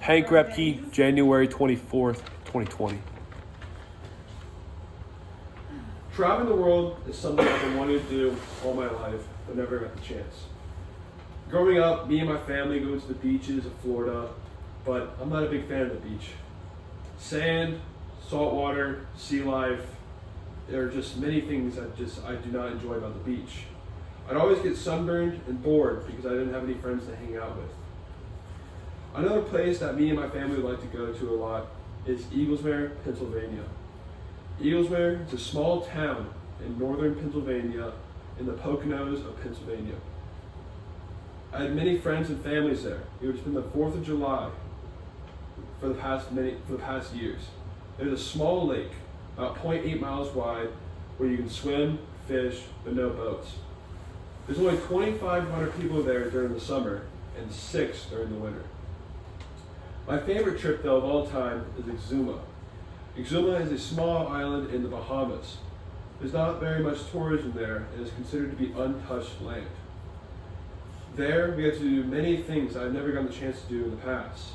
Hank Repke, January 24th, 2020. Traveling the world is something I've been wanting to do all my life, but never got the chance. Growing up, me and my family go to the beaches of Florida, but I'm not a big fan of the beach. Sand, salt water, sea life, there are just many things I do not enjoy about the beach. I'd always get sunburned and bored because I didn't have any friends to hang out with. Another place that me and my family would like to go to a lot is Eaglesmere, Pennsylvania. Eaglesmere is a small town in northern Pennsylvania in the Poconos of Pennsylvania. I had many friends and families there. We would spend the 4th of July for the past years. There's a small lake, about 0.8 miles wide, where you can swim, fish, but no boats. There's only 2,500 people there during the summer and 6 during the winter. My favorite trip, though, of all time is Exuma. Exuma is a small island in the Bahamas. There's not very much tourism there and is considered to be untouched land. There, we get to do many things I've never gotten the chance to do in the past.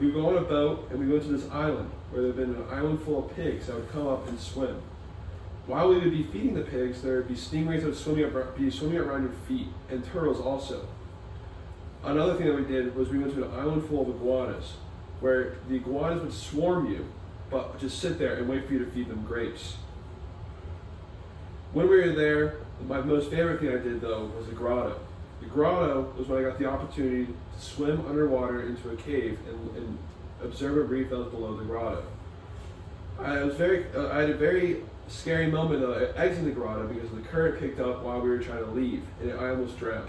We would go on a boat and we go to this island where there had been an island full of pigs that would come up and swim. While we would be feeding the pigs, there would be stingrays that would be swimming around your feet, and turtles also. Another thing that we did was we went to an island full of iguanas, where the iguanas would swarm you, but just sit there and wait for you to feed them grapes. When we were there, my most favorite thing I did, though, was the grotto. The grotto was when I got the opportunity to swim underwater into a cave and observe a reef that was below the grotto. I had a very scary moment though exiting the grotto because the current picked up while we were trying to leave, and I almost drowned.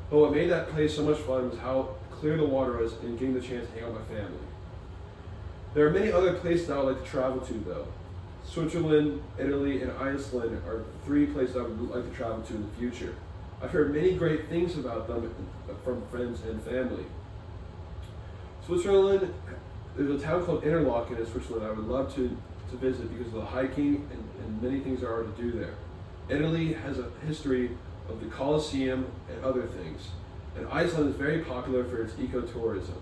But what made that place so much fun was how clear the water was and getting the chance to hang out with my family. There are many other places I would like to travel to though. Switzerland, Italy, and Iceland are 3 places I would like to travel to in the future. I've heard many great things about them from friends and family. Switzerland, there's a town called Interlaken in Switzerland I would love to visit because of the hiking and many things there are to do there. Italy has a history of the Colosseum and other things. And Iceland is very popular for its ecotourism.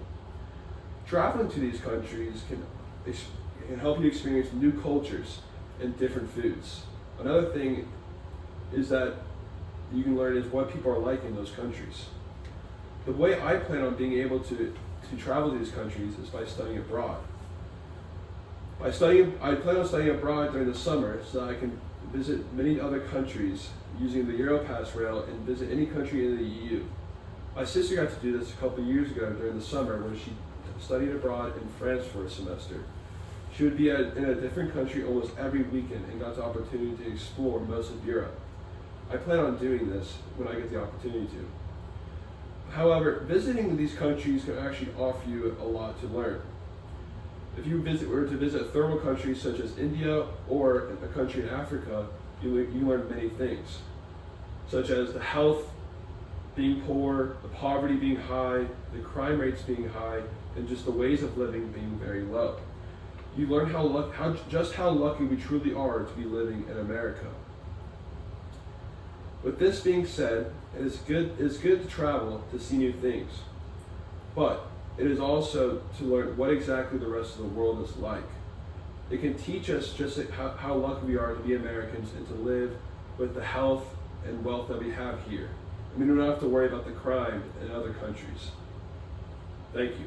Traveling to these countries can help you experience new cultures and different foods. Another thing is that you can learn is what people are like in those countries. The way I plan on being able to travel to these countries is by studying abroad. I plan on studying abroad during the summer so that I can visit many other countries using the Europass rail and visit any country in the EU. My sister got to do this a couple of years ago during the summer when she studied abroad in France for a semester. She would be in a different country almost every weekend and got the opportunity to explore most of Europe. I plan on doing this when I get the opportunity to. However, visiting these countries can actually offer you a lot to learn. If you were to visit a third world country such as India or a country in Africa, you learn many things, such as the health being poor, the poverty being high, the crime rates being high, and just the ways of living being very low. You learn how lucky we truly are to be living in America. With this being said, it is good to travel to see new things, but it is also to learn what exactly the rest of the world is like. It can teach us just how lucky we are to be Americans and to live with the health and wealth that we have here. And we don't have to worry about the crime in other countries. Thank you.